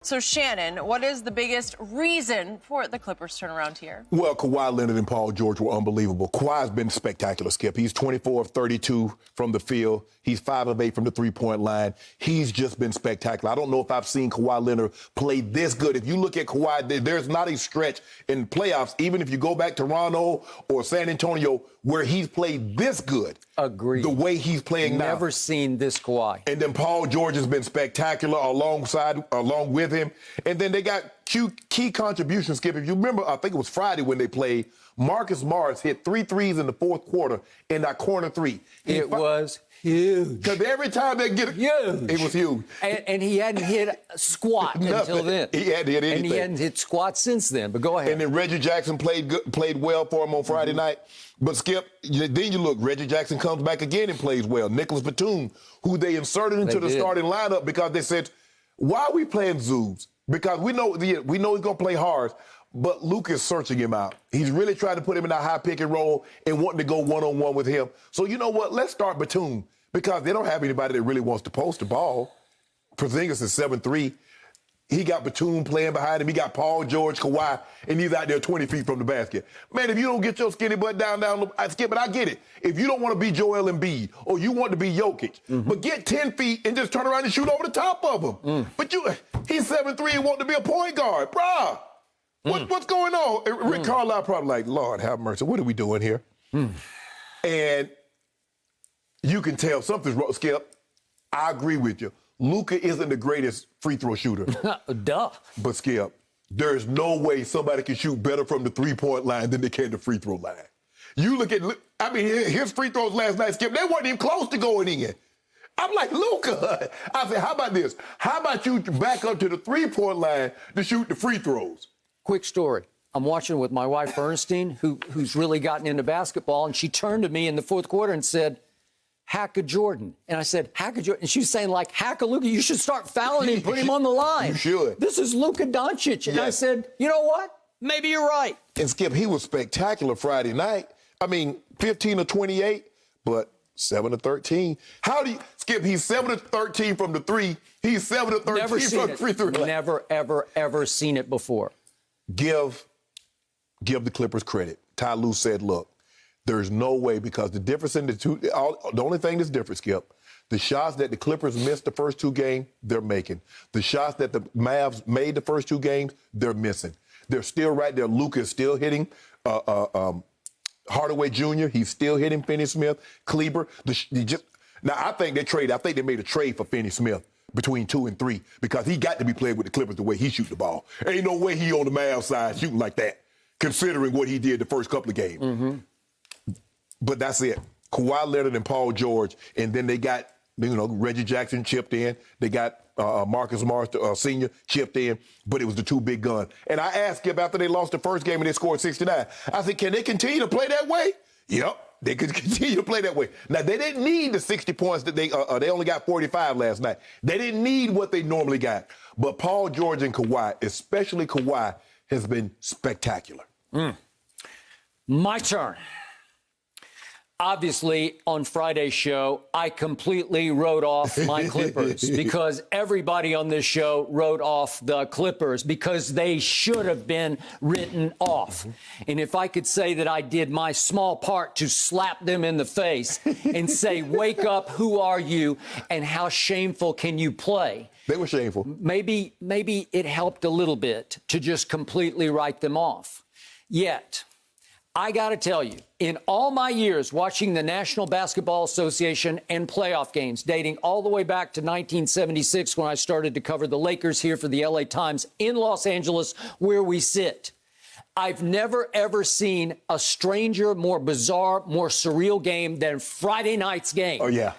So, Shannon, what is the biggest reason for the Clippers turnaround here? Well, Kawhi Leonard and Paul George were unbelievable. Kawhi's been spectacular, Skip. He's 24 of 32 from the field. He's 5 of 8 from the three-point line. He's just been spectacular. I don't know if I've seen Kawhi Leonard play this good. If you look at Kawhi, there's not a stretch in playoffs, even if you go back to Toronto or San Antonio, where he's played this good. Agreed. The way he's playing now. Never seen this Kawhi. And then Paul George has been spectacular along with him. And then they got key contributions, Skip. If you remember, I think it was Friday when they played, Marcus Morris hit 3 threes in the fourth quarter in that corner three. It was huge. Because every time they get it, huge. It was huge. And he hadn't hit a squat until then. He hadn't hit anything. And he hadn't hit squats since then, but go ahead. And then Reggie Jackson played well for him on Friday night. But, Skip, then you look, Reggie Jackson comes back again and plays well. Nicholas Batum, who they inserted into the starting lineup because they said, why are we playing Zoobs? Because we know he's going to play hard, but Luka is searching him out. He's really trying to put him in a high pick and roll and wanting to go one-on-one with him. So you know what? Let's start Batum because they don't have anybody that really wants to post the ball. Porzingis is 7'3". He got Batum playing behind him. He got Paul George, Kawhi, and he's out there 20 feet from the basket. Man, if you don't get your skinny butt down, Skip, and I get it. If you don't want to be Joel Embiid or you want to be Jokic, but get 10 feet and just turn around and shoot over the top of him. But he's 7'3" and want to be a point guard. Bruh, what's going on? Rick Carlisle probably like, Lord have mercy, what are we doing here? And you can tell something's wrong, Skip. I agree with you. Luka isn't the greatest free throw shooter. Duh. But, Skip, there's no way somebody can shoot better from the three-point line than they can the free throw line. You look at, his free throws last night, Skip, they weren't even close to going in. I'm like, Luka. I said, how about this? How about you back up to the three-point line to shoot the free throws? Quick story. I'm watching with my wife, Ernestine, who's really gotten into basketball, and she turned to me in the fourth quarter and said, hack a Jordan. And I said, hack a Jordan. And she was saying, like, hack a Luka. You should start fouling him, put him on the line. You should. This is Luka Doncic. And I said, you know what? Maybe you're right. And, Skip, he was spectacular Friday night. 15 of 28, but 7 of 13. How do you, Skip, he's 7 of 13 from the three. He's 7 of 13 from the free throw line. Never, ever, ever seen it before. Give the Clippers credit. Ty Lue said, look, there's no way because the difference in the two, the only thing that's different, Skip, the shots that the Clippers missed the first two games, they're making. The shots that the Mavs made the first two games, they're missing. They're still right there. Luka is still hitting Hardaway Jr. He's still hitting Finney-Smith, Kleber. Now, I think they made a trade for Finney-Smith between 2 and 3 because he got to be playing with the Clippers the way he shoot the ball. Ain't no way he on the Mavs side shooting like that, considering what he did the first couple of games. But that's it. Kawhi Leonard and Paul George, and then they got, Reggie Jackson chipped in. They got Marcus Morris, Sr., chipped in, but it was the two big guns. And I asked Skip after they lost the first game and they scored 69, I said, can they continue to play that way? Yep, they could continue to play that way. Now, they didn't need the 60 points that they only got 45 last night. They didn't need what they normally got. But Paul George and Kawhi, especially Kawhi, has been spectacular. My turn. Obviously, on Friday's show, I completely wrote off my Clippers because everybody on this show wrote off the Clippers because they should have been written off. And if I could say that I did my small part to slap them in the face and say, wake up, who are you, and how shameful can you play? They were shameful. Maybe it helped a little bit to just completely write them off. Yet, I got to tell you, in all my years watching the National Basketball Association and playoff games, dating all the way back to 1976 when I started to cover the Lakers here for the LA Times in Los Angeles, where we sit, I've never, ever seen a stranger, more bizarre, more surreal game than Friday night's game. Oh, yeah.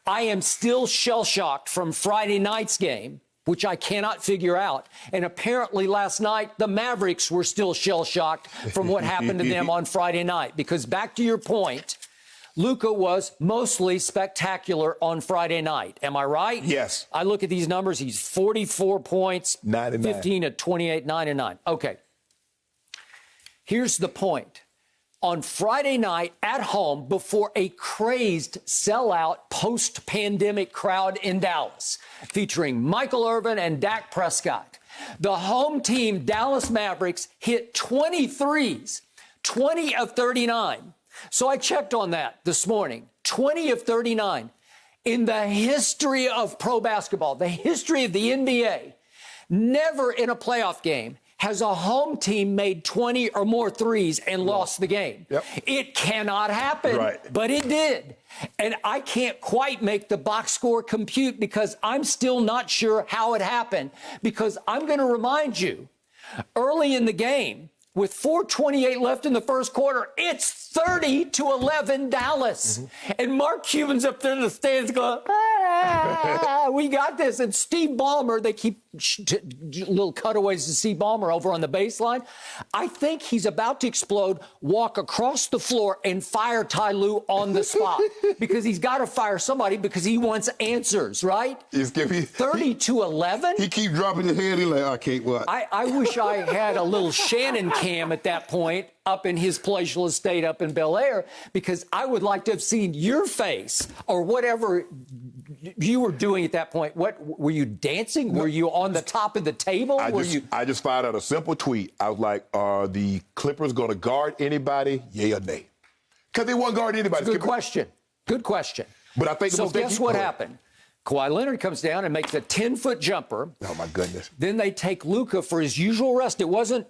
I am still shell-shocked from Friday night's game, which I cannot figure out. And apparently last night, the Mavericks were still shell-shocked from what happened to them on Friday night. Because back to your point, Luka was mostly spectacular on Friday night. Am I right? Yes. I look at these numbers. He's 44 points, 9 and 15 at 28, 9 and 9. Okay. Here's the point. On Friday night at home before a crazed sellout post-pandemic crowd in Dallas, featuring Michael Irvin and Dak Prescott, The home team, Dallas Mavericks, hit 23s, 20 of 39. So I checked on that this morning. 20 of 39. In the history of pro basketball, the history of the NBA, never in a playoff game has a home team made 20 or more threes and lost the game. Yep. It cannot happen, right. But it did. And I can't quite make the box score compute because I'm still not sure how it happened. Because I'm going to remind you, early in the game, with 4:28 left in the first quarter, it's 30-11 Dallas. And Mark Cuban's up there in the stands going, we got this. And Steve Ballmer, they keep little cutaways to Steve Ballmer over on the baseline. I think he's about to explode, walk across the floor, and fire Ty Lue on the spot. Because he's got to fire somebody because he wants answers, right? 30-11? He keep dropping his head. He's like, I can't watch. I wish I had a little Shannon cam at that point up in his palatial estate up in Bel Air, because I would like to have seen your face or whatever you were doing at that point. What were you dancing? Were you on the top of the table? I just fired out a simple tweet. I was like, are the Clippers going to guard anybody? Yay or nay? Because they won't guard anybody. Good question. Good question. But I think so. Guess what happened? Kawhi Leonard comes down and makes a 10-foot jumper. Oh, my goodness. Then they take Luka for his usual rest. It wasn't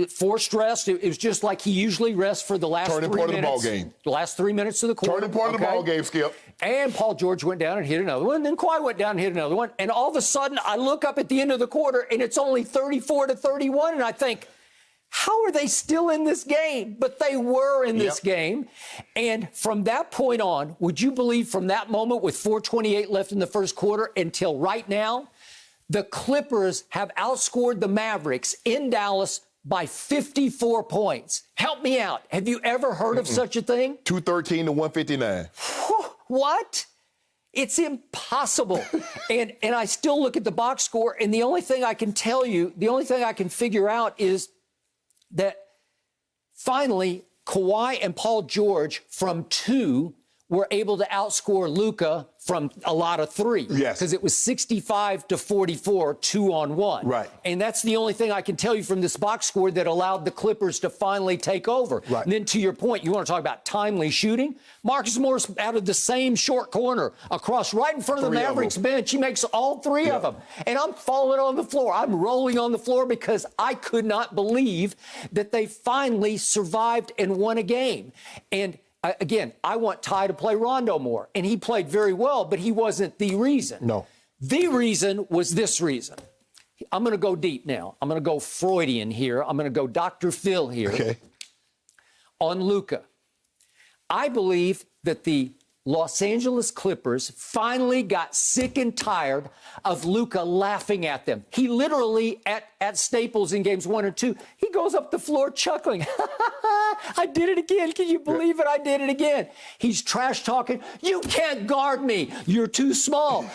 forced rest. It was just like he usually rests for the last 3 minutes. Turning point of the ball game. The last 3 minutes of the quarter. Turning point of the ball game, Skip. And Paul George went down and hit another one. And then Kawhi went down and hit another one. And all of a sudden, I look up at the end of the quarter, and it's only 34-31. And I think, how are they still in this game? But they were in this game. And from that point on, would you believe from that moment with 4:28 left in the first quarter until right now, the Clippers have outscored the Mavericks in Dallas by 54 points. Help me out. Have you ever heard of such a thing? 213 to 159. What? It's impossible. and I still look at the box score, and the only thing I can tell you, the only thing I can figure out is that finally Kawhi and Paul George from 2 were able to outscore Luka from a lot of 3. Yes. Because it was 65-44, 2-on-1. Right. And that's the only thing I can tell you from this box score that allowed the Clippers to finally take over. Right. And then to your point, you want to talk about timely shooting? Marcus Morris out of the same short corner across right in front of the Mavericks bench. He makes all 3 of them. And I'm falling on the floor. I'm rolling on the floor because I could not believe that they finally survived and won a game. And again, I want Ty to play Rondo more, and he played very well, but he wasn't the reason. No. The reason was this reason. I'm going to go deep now. I'm going to go Freudian here. I'm going to go Dr. Phil here. Okay. On Luka. I believe that the Los Angeles Clippers finally got sick and tired of Luka laughing at them. He literally, at Staples in games 1 and 2, he goes up the floor chuckling. I did it again. Can you believe it? I did it again. He's trash talking. You can't guard me. You're too small.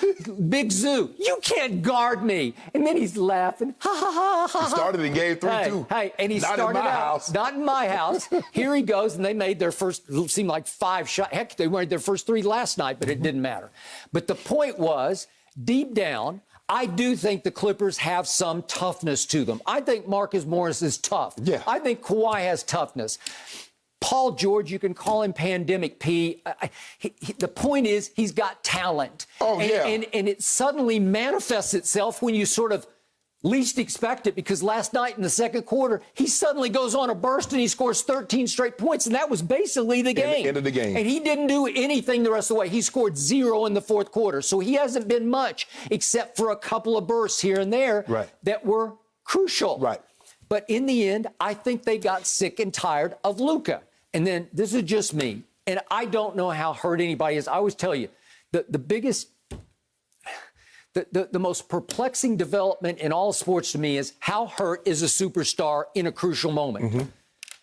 Big Zoo. You can't guard me. And then he's laughing. Ha, ha, ha, ha. He started in game 3, too. Hey, and he Not started in my out. house. Not in my house. Here he goes, and they made their first, it seemed like 5 shots. Heck, they made their first 3 last night, but it didn't matter. But the point was, deep down, I do think the Clippers have some toughness to them. I think Marcus Morris is tough. Yeah. I think Kawhi has toughness. Paul George, you can call him Pandemic P. The point is, he's got talent. Oh, yeah. And it suddenly manifests itself when you sort of least expect it, because last night in the second quarter, he suddenly goes on a burst and he scores 13 straight points, and that was basically the game. End of the game. And he didn't do anything the rest of the way. He scored 0 in the fourth quarter. So he hasn't been much except for a couple of bursts here and there that were crucial. Right. But in the end, I think they got sick and tired of Luka. And then this is just me, and I don't know how hurt anybody is. I always tell you, the biggest... The most perplexing development in all sports to me is how hurt is a superstar in a crucial moment.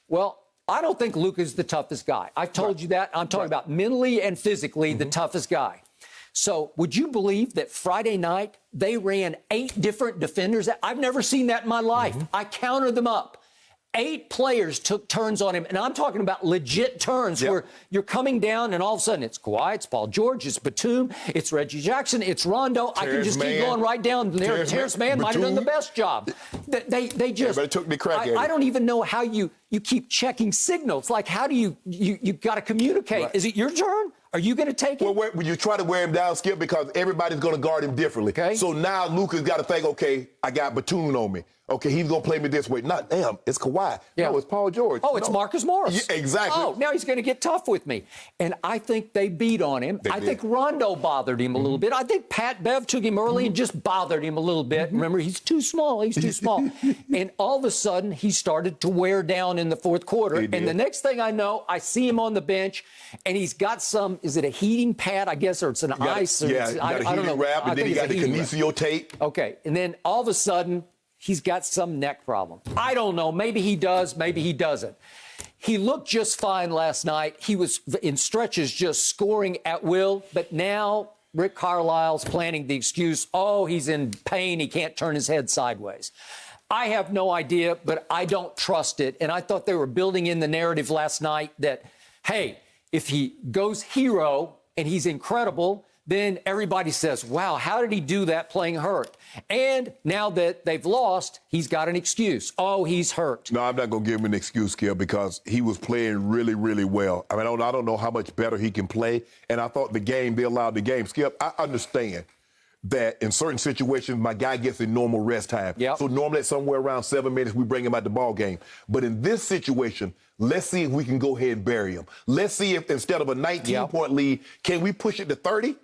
Well, I don't think Luka's the toughest guy. I've told you that. I'm talking about mentally and physically the toughest guy. So would you believe that Friday night they ran 8 different defenders? I've never seen that in my life. I counted them up. 8 players took turns on him, and I'm talking about legit turns where you're coming down, and all of a sudden it's Kawhi, it's Paul George, it's Batum, it's Reggie Jackson, it's Rondo. I can just keep going right down there. Terrence Mann might have done the best job. They just everybody took the crack at it. I don't even know how you keep checking signals. Like, how do you got to communicate? Right. Is it your turn? Are you going to take it? Well, when you try to wear him down, Skip, because everybody's going to guard him differently. Okay. So now Luka's got to think, okay, I got Batum on me. Okay, he's going to play me this way. Not, damn, it's Kawhi. Yeah. No, it's Paul George. Oh, it's Marcus Morris. Yeah, exactly. Oh, now he's going to get tough with me. And I think they beat on him. I think Rondo bothered him a little bit. I think Pat Bev took him early and just bothered him a little bit. Remember, he's too small. He's too small. And all of a sudden, he started to wear down in the fourth quarter. And the next thing I know, I see him on the bench, and he's got some, is it a heating pad, I guess, or it's an ice? I don't know. Wrap, and then he got the kinesio tape. Okay, and then all of a sudden, he's got some neck problem. I don't know. Maybe he does. Maybe he doesn't. He looked just fine last night. He was in stretches just scoring at will. But now Rick Carlisle's planning the excuse, oh, he's in pain. He can't turn his head sideways. I have no idea, but I don't trust it. And I thought they were building in the narrative last night that, hey, if he goes hero and he's incredible, then everybody says, wow, how did he do that playing hurt? And now that they've lost, he's got an excuse. Oh, he's hurt. No, I'm not going to give him an excuse, Skip, because he was playing really, really well. I mean, I don't know how much better he can play. And I thought they allowed the game. Skip, I understand that in certain situations, my guy gets a normal rest time. Yep. So normally at somewhere around 7 minutes, we bring him out the ball game. But in this situation, let's see if we can go ahead and bury him. Let's see if instead of a 19-point lead, can we push it to 30?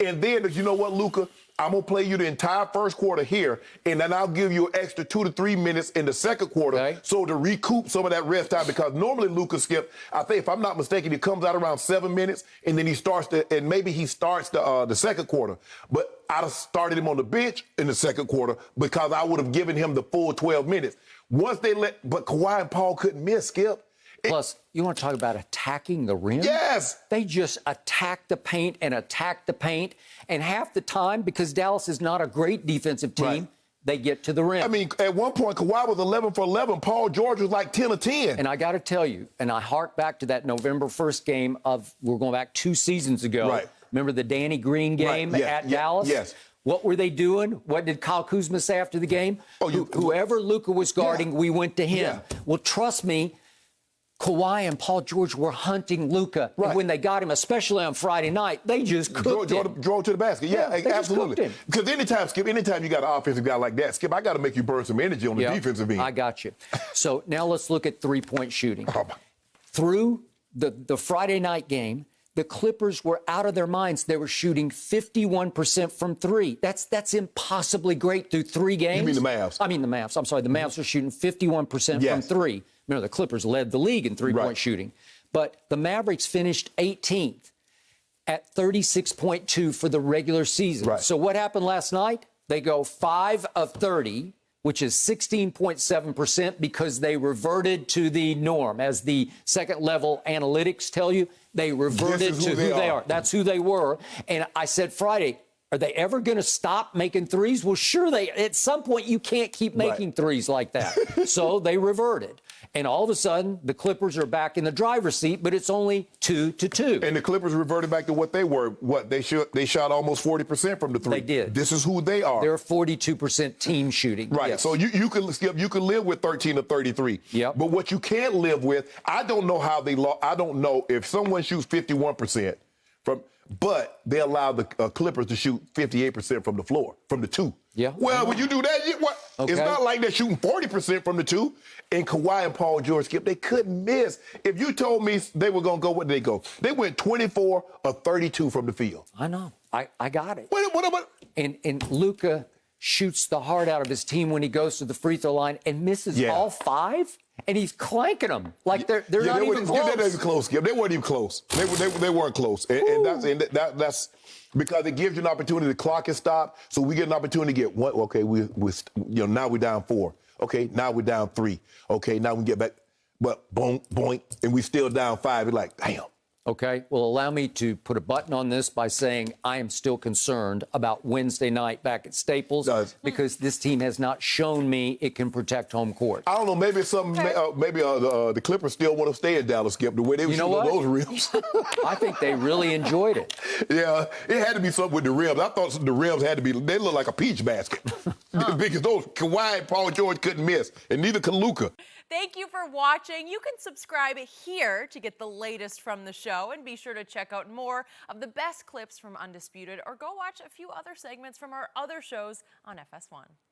And then, you know what, Luka? I'm going to play you the entire first quarter here, and then I'll give you an extra 2 to 3 minutes in the second quarter so to recoup some of that rest time, because normally Luka, Skip, I think if I'm not mistaken, he comes out around 7 minutes, and then he starts the second quarter. But I'd have started him on the bench in the second quarter because I would have given him the full 12 minutes. But Kawhi and Paul couldn't miss, Skip. Plus, you want to talk about attacking the rim? Yes. They just attack the paint and attack the paint. And half the time, because Dallas is not a great defensive team, they get to the rim. I mean, at one point, Kawhi was 11 for 11. Paul George was like 10 of 10. And I got to tell you, and I hark back to that November 1st game we're going back 2 seasons ago. Right. Remember the Danny Green game at Dallas? Yes. What were they doing? What did Kyle Kuzma say after the game? Whoever Luka was guarding, we went to him. Yeah. Well, trust me, Kawhi and Paul George were hunting Luka. And when they got him, especially on Friday night, they just cooked him. Drove to the basket. Yeah, absolutely. Because anytime you got an offensive guy like that, Skip, I got to make you burn some energy on the defensive end. I got you. So now let's look at three-point shooting. Through the Friday night game, the Clippers were out of their minds. They were shooting 51% from three. That's impossibly great through 3 games. You mean the Mavs? I mean the Mavs. I'm sorry. The Mavs are shooting 51% from three. Remember, the Clippers led the league in three-point shooting. But the Mavericks finished 18th at 36.2 for the regular season. Right. So what happened last night? They go 5 of 30, which is 16.7%, because they reverted to the norm. As the second-level analytics tell you, they reverted to who they are. That's who they were. And I said Friday, are they ever going to stop making threes? Well, sure, at some point, you can't keep making threes like that. So they reverted. And all of a sudden, the Clippers are back in the driver's seat, but it's only 2-2. And the Clippers reverted back to what they were. They shot almost 40% from the three. They did. This is who they are. They're 42% team shooting. Right. Yes. So you can live with 13 of 33. Yep. But what you can't live with, I don't know how they I don't know if someone shoots 51% but they allow the Clippers to shoot 58% from the floor, from the 2. Yeah. Well, when you do that, it's not like they're shooting 40% from the 2. And Kawhi and Paul George, Skip, they couldn't miss. If you told me they were going to go, what did they go? They went 24 of 32 from the field. I know. I got it. What? And Luka shoots the heart out of his team when he goes to the free throw line and misses all 5. And he's clanking them like they're not even close. They weren't close, Skip. They weren't even close. They weren't close. And that's because it gives you an opportunity. The clock is stopped, so we get an opportunity to get one. Okay, now we're down 4. Okay, now we're down 3. Okay, now we get back. But boom, boink, and we still down 5. It's like, damn. okay, will allow me to put a button on this by saying I am still concerned about Wednesday night back at Staples because this team has not shown me it can protect home court. I don't know. Maybe it's something. Maybe the Clippers still want to stay in Dallas, Skip, the way they were shooting those rims. I think they really enjoyed it. Yeah, it had to be something with the rims. I thought the rims had to be. They look like a peach basket because those Kawhi and Paul George couldn't miss, and neither could Luka. Thank you for watching. You can subscribe here to get the latest from the show, and be sure to check out more of the best clips from Undisputed, or go watch a few other segments from our other shows on FS1.